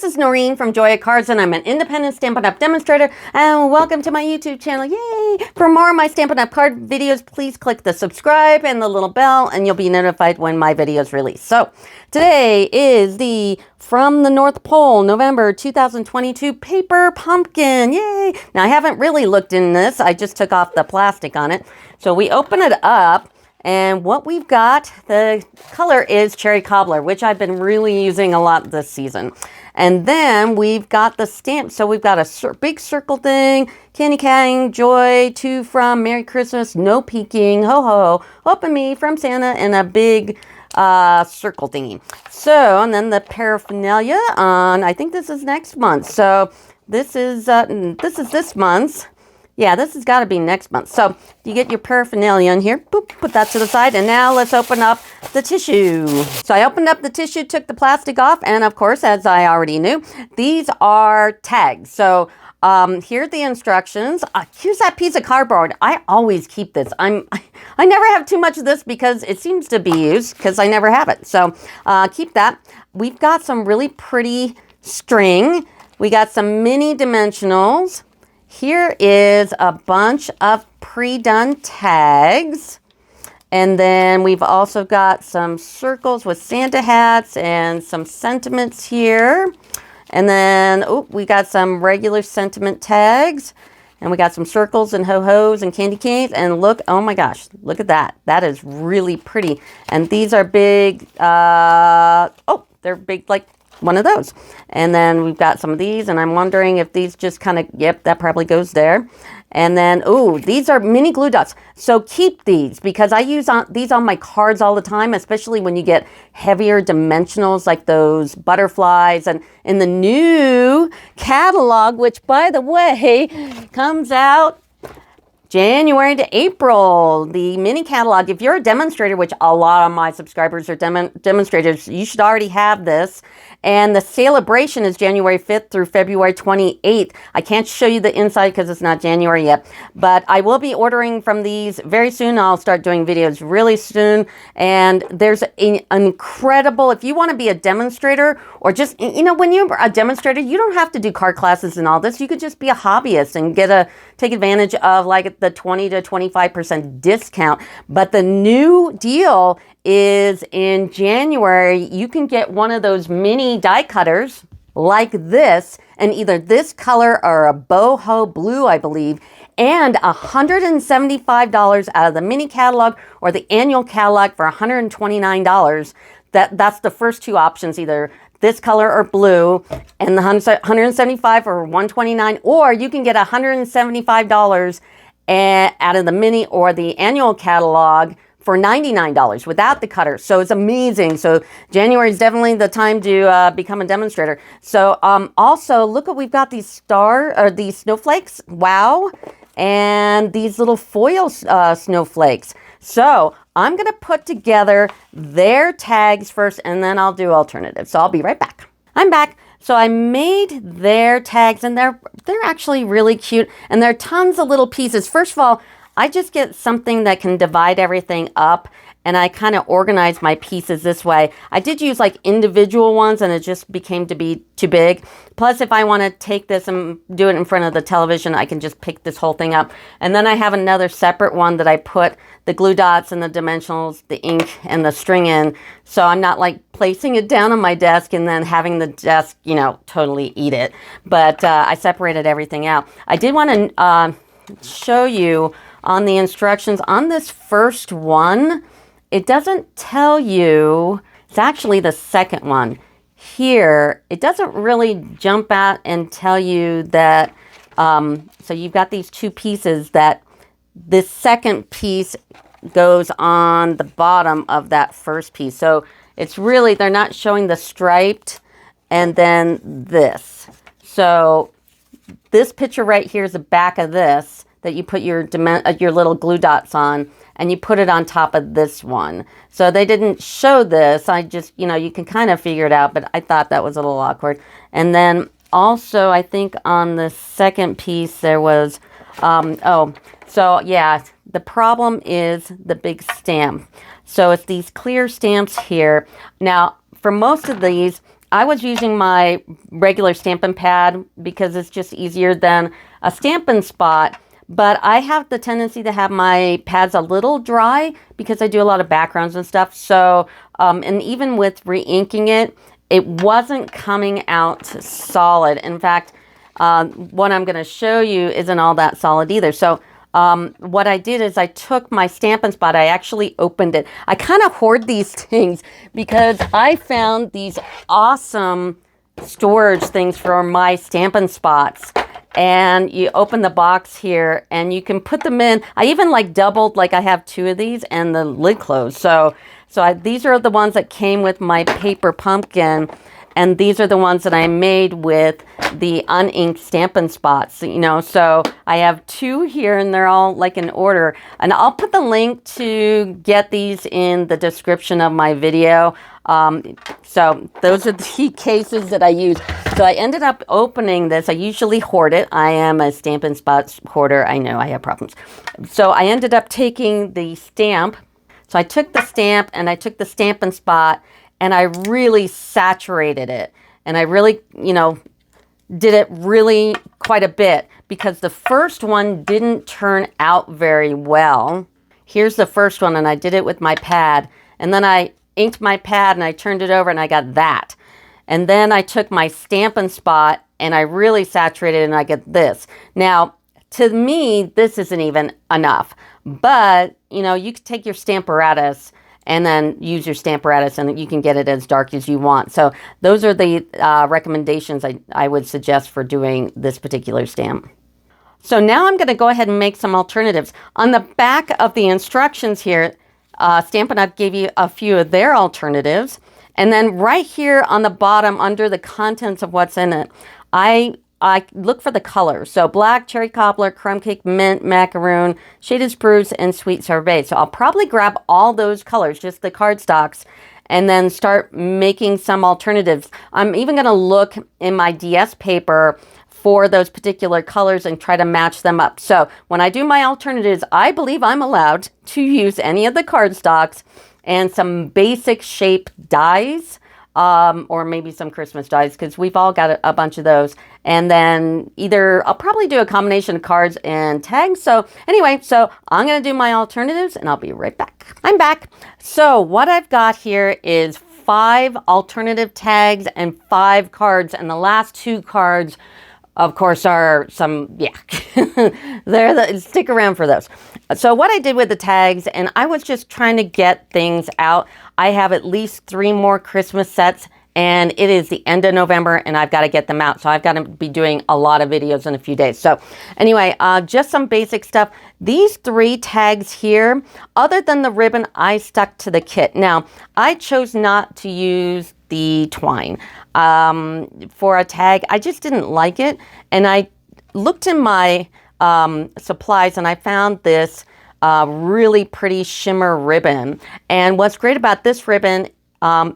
is Noreen from Joya Cards, and I'm an independent Stampin' Up! Demonstrator, and welcome to my YouTube channel. Yay! For more of my Stampin' Up! Card videos, please click the subscribe and the little bell, and you'll be notified when my videos release. So, today is the From the North Pole, November 2022 paper pumpkin. Yay! Now, I haven't really looked in this. I just took off the plastic on it. So, we open it up. And what we've got, the color is Cherry Cobbler, which I've been really using a lot this season. And then we've got the stamp. So we've got a big circle thing, Candy Cane, Joy, To From, Merry Christmas, No Peeking, Ho Ho, Open Me, From Santa, and a big circle thingy. So, and then the paraphernalia on, I think this is next month. So this is this month's. Yeah, this has got to be next month. So you get your paraphernalia in here. Boop, put that to the side. And now let's open up the tissue. So I opened up the tissue, took the plastic off. And of course, as I already knew, these are tags. So here are the instructions. Here's that piece of cardboard. I always keep this. I never have too much of this because it seems to be used because I never have it. So keep that. We've got some really pretty string. We got some mini dimensionals. Here is a bunch of pre-done tags. And then we've also got some circles with Santa hats and some sentiments here. And then, we got some regular sentiment tags. And we got some circles and ho-hos and candy canes. And look, oh my gosh, look at that. That is really pretty. And these are big, they're big like one of those. And then we've got some of these, and I'm wondering if these just kind of, yep, that probably goes there. And then, these are mini glue dots. So keep these because I use these on my cards all the time, especially when you get heavier dimensionals like those butterflies. And in the new catalog, which by the way, comes out January to April, the mini catalog. If you're a demonstrator, which a lot of my subscribers are demonstrators, you should already have this. And the celebration is January 5th through February 28th. I can't show you the inside because it's not January yet, but I will be ordering from these very soon. I'll start doing videos really soon. And there's an incredible, if you want to be a demonstrator or just, when you're a demonstrator, you don't have to do card classes and all this. You could just be a hobbyist and take advantage of like the 20 to 25% discount. But the new deal is in January, you can get one of those mini die cutters like this, and either this color or a boho blue, I believe, and $175 out of the mini catalog or the annual catalog for $129. That's the first two options, either this color or blue, and the $175 or $129, or you can get $175 out of the mini or the annual catalog for $99 without the cutter. So it's amazing. So January is definitely the time to become a demonstrator. So also look what we've got, these these snowflakes. Wow. And these little foil snowflakes. So I'm going to put together their tags first, and then I'll do alternatives. So I'll be right back. I'm back. So I made their tags, and they're actually really cute. And there are tons of little pieces. First of all, I just get something that can divide everything up, and I kind of organize my pieces this way. I did use like individual ones, and it just became to be too big. Plus, if I want to take this and do it in front of the television, I can just pick this whole thing up. And then I have another separate one that I put the glue dots and the dimensionals, the ink, and the string in. So I'm not like placing it down on my desk and then having the desk, totally eat it. But I separated everything out. I did want to show you on the instructions on this first one. It doesn't tell you, it's actually the second one. Here, it doesn't really jump out and tell you that, so you've got these two pieces that this second piece goes on the bottom of that first piece. So it's really, they're not showing the striped and then this. So this picture right here is the back of this that you put your little glue dots on, and you put it on top of this one. So they didn't show this. I just, you can kind of figure it out, but I thought that was a little awkward. And then also, I think on the second piece there was, so yeah, the problem is the big stamp. So it's these clear stamps here. Now, for most of these, I was using my regular Stampin' Pad because it's just easier than a Stampin' Spot. But I have the tendency to have my pads a little dry because I do a lot of backgrounds and stuff. So, and even with re-inking it, it wasn't coming out solid. In fact, what I'm going to show you isn't all that solid either. So what I did is I took my Stampin' Spot. I actually opened it. I kind of hoard these things because I found these awesome storage things for my Stampin' Spots. And you open the box here and you can put them in. I even like doubled, like I have 2 of these and the lid closed. So these are the ones that came with my paper pumpkin. And these are the ones that I made with the uninked Stampin' Spots, you know. So I have 2 here and they're all like in order. And I'll put the link to get these in the description of my video. So those are the cases that I use. So I ended up opening this. I usually hoard it. I am a Stampin' Spots hoarder. I know I have problems. So I ended up taking the stamp. So I took the stamp and I took the Stampin' Spot and I really saturated it. And I really, you know, did it really quite a bit because the first one didn't turn out very well. Here's the first one and I did it with my pad. And then I inked my pad and I turned it over and I got that. And then I took my Stampin' Spot and I really saturated it and I get this. Now, to me, this isn't even enough. But, you know, you could take your Stamparatus and then use your Stamparatus and you can get it as dark as you want. So those are the recommendations I would suggest for doing this particular stamp. So now I'm going to go ahead and make some alternatives. On the back of the instructions here, Stampin' Up! Gave you a few of their alternatives. And then right here on the bottom under the contents of what's in it, I look for the colors. So black, cherry cobbler, crumb cake, mint, macaroon, shaded spruce, and sweet sorbet. So I'll probably grab all those colors, just the cardstocks, and then start making some alternatives. I'm even going to look in my DS paper for those particular colors and try to match them up. So when I do my alternatives, I believe I'm allowed to use any of the cardstocks and some basic shape dies, or maybe some Christmas dies, because we've all got a bunch of those. And then either I'll probably do a combination of cards and tags. So anyway, so I'm going to do my alternatives and I'll be right back. I'm back. So what I've got here is 5 alternative tags and 5 cards. And the last 2 cards, of course, are some, yeah, stick around for those. So what I did with the tags, and I was just trying to get things out. I have at least 3 more Christmas sets, and it is the end of November, and I've got to get them out. So I've got to be doing a lot of videos in a few days. So anyway, just some basic stuff. These 3 tags here, other than the ribbon, I stuck to the kit. Now, I chose not to use the twine for a tag. I just didn't like it. And I looked in my supplies and I found this really pretty shimmer ribbon. And what's great about this ribbon,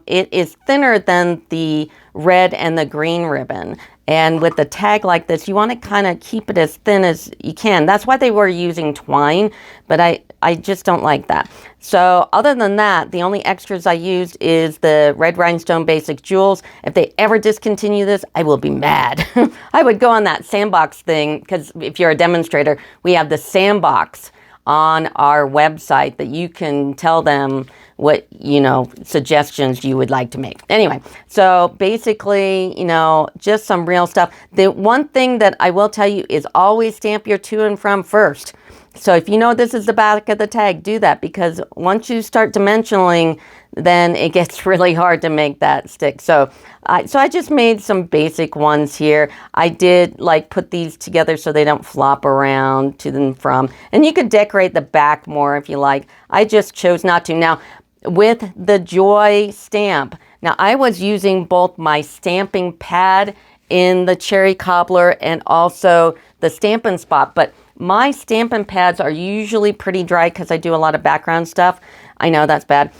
it is thinner than the red and the green ribbon. And with a tag like this, you want to kind of keep it as thin as you can. That's why they were using twine, but I just don't like that. So other than that, the only extras I used is the Red Rhinestone Basic Jewels. If they ever discontinue this, I will be mad. I would go on that sandbox thing, because if you're a demonstrator, we have the sandbox on our website that you can tell them what, you know, suggestions you would like to make. Anyway, so basically, you know, just some real stuff. The one thing that I will tell you is always stamp your to and from first. So if you know this is the back of the tag, do that, because once you start dimensioning, then it gets really hard to make that stick. So I just made some basic ones here. I did like put these together so they don't flop around to and from. And you could decorate the back more if you like. I just chose not to. Now, with the Joy stamp, now I was using both my stamping pad in the cherry cobbler and also the Stampin' Spot, but my Stampin' pads are usually pretty dry because I do a lot of background stuff. I know that's bad.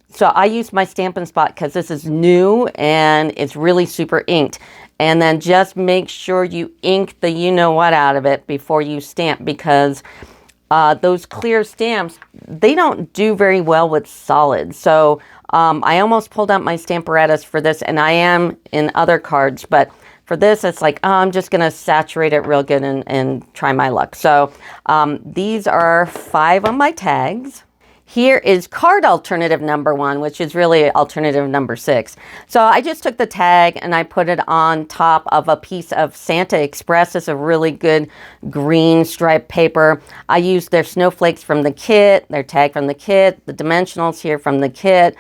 So I use my Stampin' Spot because this is new and it's really super inked. And then just make sure you ink the you-know-what out of it before you stamp, because those clear stamps, they don't do very well with solids. So I almost pulled out my Stamparatus for this, and I am in other cards, but for this, it's like, oh, I'm just going to saturate it real good and try my luck. So these are 5 on my tags. Here is card alternative number 1, which is really alternative number 6. So I just took the tag and I put it on top of a piece of Santa Express. It's a really good green striped paper. I used their snowflakes from the kit, their tag from the kit, the dimensionals here from the kit.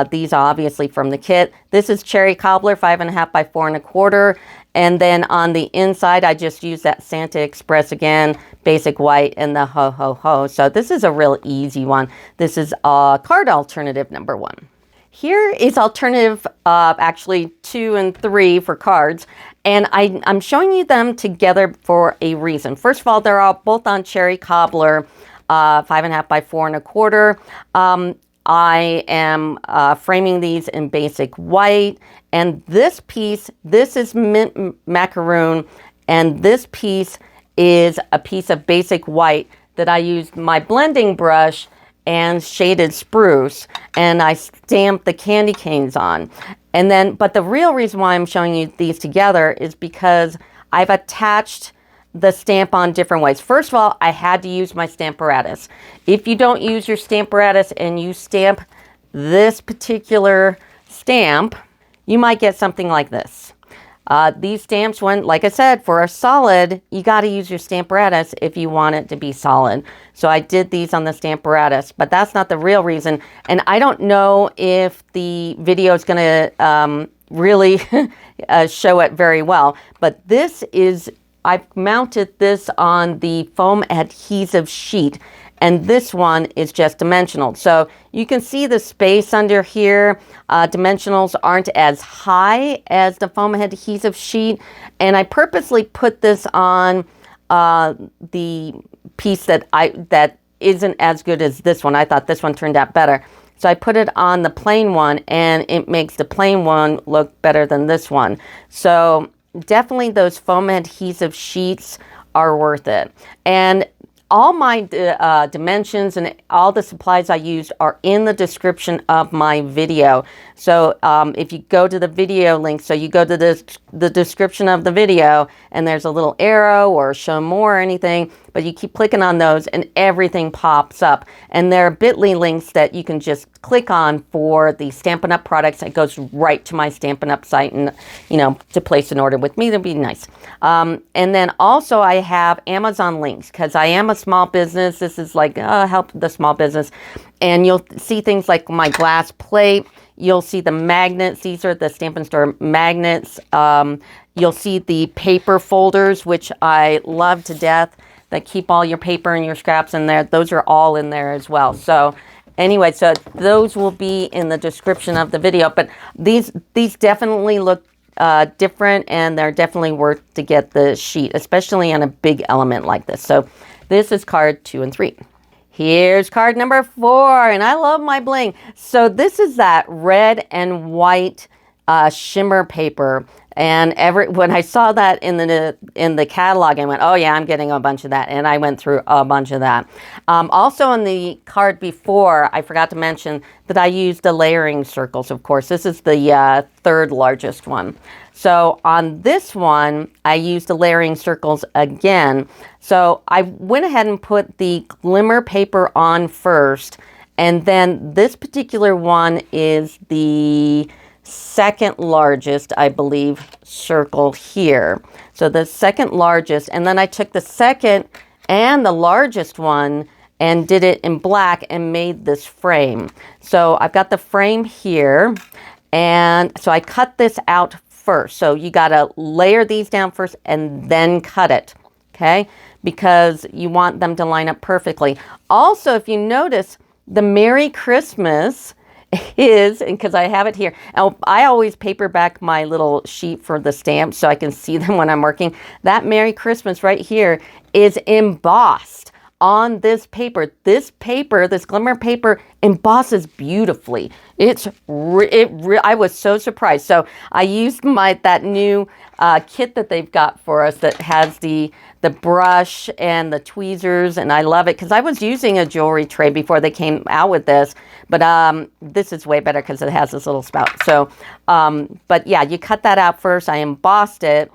These obviously from the kit. This is Cherry Cobbler, 5.5 by 4.25. And then on the inside, I just use that Santa Express again, basic white and the ho, ho, ho. So this is a real easy one. This is card alternative number 1. Here is alternative, actually 2 and 3 for cards. And I'm showing you them together for a reason. First of all, they're all both on Cherry Cobbler, 5.5 by 4.25. I am framing these in basic white, and this piece, this is mint macaroon, and this piece is a piece of basic white that I used my blending brush and shaded spruce, and I stamped the candy canes on. And then, but the real reason why I'm showing you these together is because I've attached the stamp on different ways. First of all, I had to use my Stamparatus. If you don't use your Stamparatus and you stamp this particular stamp, you might get something like this. These stamps, when, like I said, for a solid, you got to use your Stamparatus if you want it to be solid. So I did these on the Stamparatus, but that's not the real reason. And I don't know if the video is going to really show it very well, but this is, I've mounted this on the foam adhesive sheet, and this one is just dimensional. So you can see the space under here. Dimensionals aren't as high as the foam adhesive sheet, and I purposely put this on the piece that isn't as good as this one. I thought this one turned out better. So I put it on the plain one, and it makes the plain one look better than this one. So definitely those foam adhesive sheets are worth it. And all my dimensions and all the supplies I used are in the description of my video. So if you go to the video link, so you go to the description of the video, and there's a little arrow or show more or anything, but you keep clicking on those and everything pops up. And there are bit.ly links that you can just click on for the Stampin' Up! Products. It goes right to my Stampin' Up! Site, and, you know, to place an order with me, that'd be nice. And then also I have Amazon links, because I am a small business. This is like help the small business. And you'll see things like my glass plate. You'll see the magnets. These are the Stampin' Store magnets. You'll see the paper folders, which I love to death, that keep all your paper and your scraps in there. Those are all in there as well. So anyway, so those will be in the description of the video. But these definitely look different, and they're definitely worth to get the sheet, especially on a big element like this. So this is card 2 and 3. Here's card number 4, and I love my bling. So this is that red and white shimmer paper. And when I saw that in the catalog, I went, oh yeah, I'm getting a bunch of that. And I went through a bunch of that. Also on the card before, I forgot to mention that I used the layering circles, of course. This is the 3rd largest one. So on this one, I used the layering circles again. So I went ahead and put the glimmer paper on first. And then this particular one is the 2nd largest, I believe, circle here. So the 2nd largest, and then I took the 2nd and the largest one and did it in black and made this frame. So I've got the frame here, and so I cut this out first. So you got to layer these down first and then cut it, okay? Because you want them to line up perfectly. Also, if you notice, the Merry Christmas is, and because I have it here, I always paper back my little sheet for the stamps so I can see them when I'm working. That Merry Christmas right here is embossed on this paper. This paper, this glimmer paper, embosses beautifully. I was so surprised. So I used that new kit that they've got for us that has the brush and the tweezers, and I love it because I was using a jewelry tray before they came out with this, but this is way better because it has this little spout. So, but yeah, you cut that out first. I embossed it,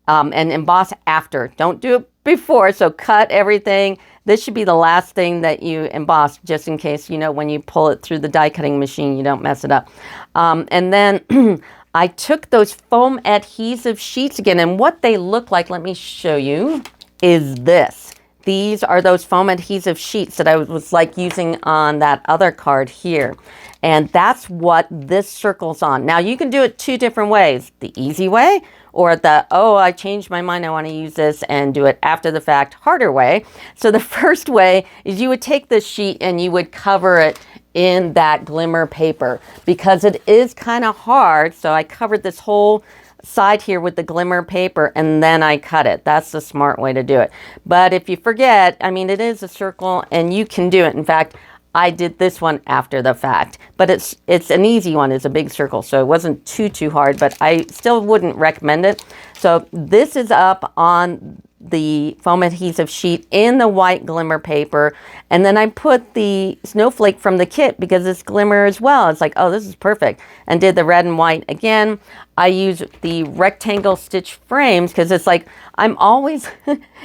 and emboss after. Don't do it before. So cut everything. This should be the last thing that you emboss, just in case, you know, when you pull it through the die cutting machine, you don't mess it up. And then I took those foam adhesive sheets again, and what they look like, let me show you, is this. These are those foam adhesive sheets that I was like using on that other card here. And that's what this circle's on. Now you can do it two different ways. The easy way, or the, oh, I changed my mind, I want to use this, and do it after the fact, harder way. So the first way is you would take this sheet and you would cover it in that glimmer paper because it is kind of hard. So I covered this whole side here with the glimmer paper and then I cut it. That's the smart way to do it. But if you forget, I mean, it is a circle and you can do it. In fact, I did this one after the fact, but it's an easy one. It's a big circle, so it wasn't too hard, but I still wouldn't recommend it. So this is up on the foam adhesive sheet in the white glimmer paper, and then I put the snowflake from the kit because it's glimmer as well. It's like, oh, this is perfect, and did the red and white again. I use the rectangle stitch frames because it's like I'm always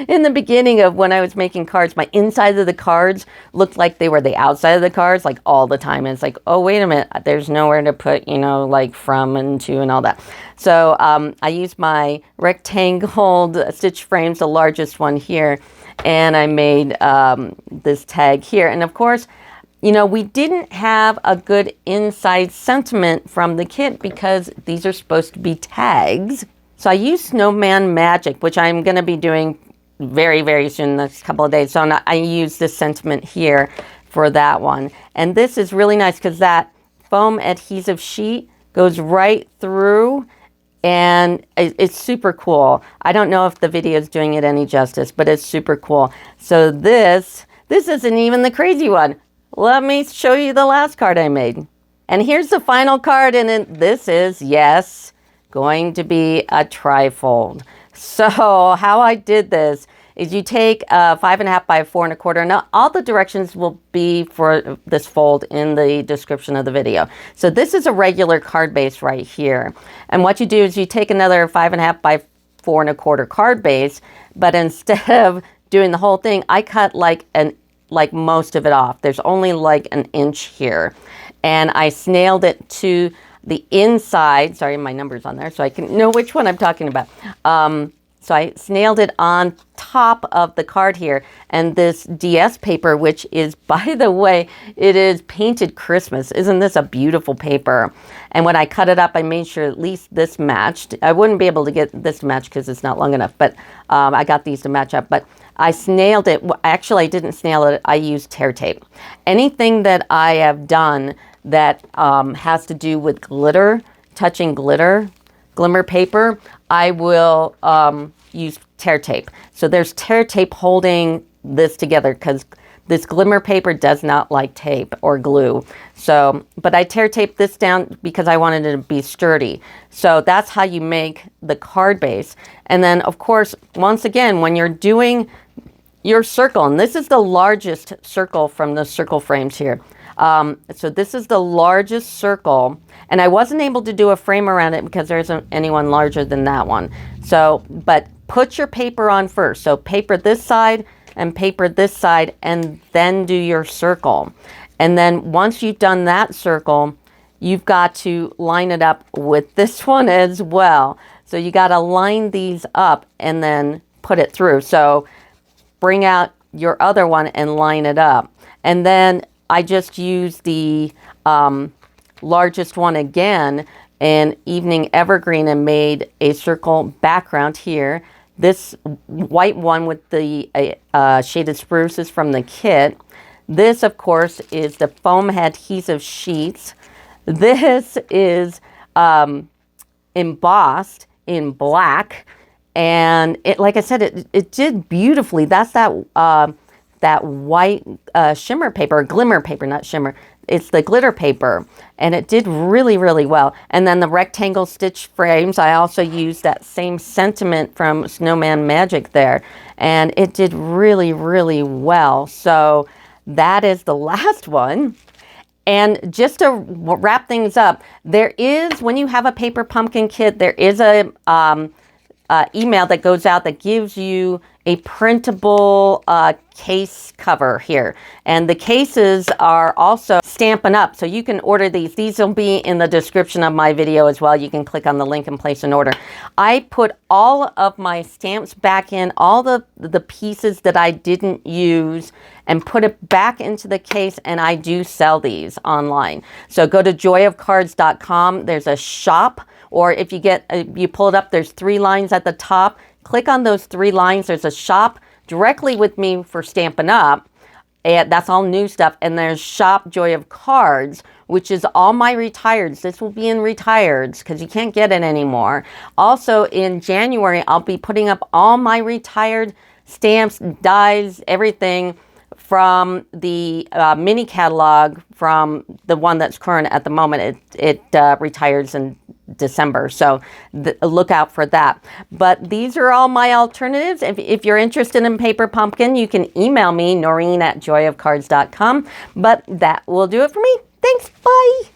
in the beginning of when I was making cards, my inside of the cards looked like they were the outside of the cards like all the time. And it's like, oh, wait a minute, there's nowhere to put, you know, like from and to and all that. So I used my rectangled stitch frames, the largest one here, and I made this tag here. And of course, you know, we didn't have a good inside sentiment from the kit because these are supposed to be tags. So I used Snowman Magic, which I'm going to be doing very, very soon, the next couple of days. So I use this sentiment here for that one. And this is really nice because that foam adhesive sheet goes right through and it's super cool. I don't know if the video is doing it any justice, but it's super cool. So this isn't even the crazy one. Let me show you the last card I made. And here's the final card, and this is, yes, going to be a trifold. So how I did this is you take 5.5 by 4 1/4. Now all the directions will be for this fold in the description of the video. So this is a regular card base right here. And what you do is you take another 5.5 by 4 1/4 card base, but instead of doing the whole thing, I cut like most of it off. There's only like an inch here. And I snailed it to the inside. Sorry, my number's on there so I can know which one I'm talking about. So I snailed it on top of the card here. And this DS paper, which is, by the way, it is Painted Christmas. Isn't this a beautiful paper? And when I cut it up, I made sure at least this matched. I wouldn't be able to get this matched because it's not long enough, but I got these to match up. But I snailed it. Actually, I didn't snail it. I used tear tape. Anything that I have done that has to do with glitter, touching glitter, glimmer paper, I will use tear tape. So there's tear tape holding this together because this glimmer paper does not like tape or glue. So, but I tear taped this down because I wanted it to be sturdy. So that's how you make the card base. And then of course, once again, when you're doing your circle, and this is the largest circle from the circle frames here. So this is the largest circle, and I wasn't able to do a frame around it because there isn't anyone larger than that one. So, but put your paper on first. So paper this side and paper this side, and then do your circle. And then once you've done that circle, you've got to line it up with this one as well. So you got to line these up and then put it through. So bring out your other one and line it up. And then I just used the largest one again in Evening Evergreen and made a circle background here. This white one with the shaded spruces from the kit. This, of course, is the foam adhesive sheets. This is embossed in black. And it, like I said, it did beautifully. That's that that white shimmer paper, glimmer paper, not shimmer. It's the glitter paper, and it did really, really well. And then the rectangle stitch frames, I also used that same sentiment from Snowman Magic there, and it did really, really well. So that is the last one. And just to wrap things up, there is, when you have a paper pumpkin kit, there is a email that goes out that gives you a printable case cover here. And the cases are also Stampin' Up! So you can order these. These will be in the description of my video as well. You can click on the link and place an order. I put all of my stamps back in, all the pieces that I didn't use, and put it back into the case, and I do sell these online. So go to joyofcards.com. There's a shop, or if you you pull it up, there's 3 lines at the top. Click on those 3 lines. There's a shop directly with me for Stampin' Up. And that's all new stuff. And there's Shop Joy of Cards, which is all my retireds. This will be in retireds because you can't get it anymore. Also in January, I'll be putting up all my retired stamps, dies, everything from the mini catalog, from the one that's current at the moment. It retires in December, so look out for that. But these are all my alternatives. If you're interested in paper pumpkin, you can email me, Noreen at joyofcards.com. But that will do it for me. Thanks. Bye.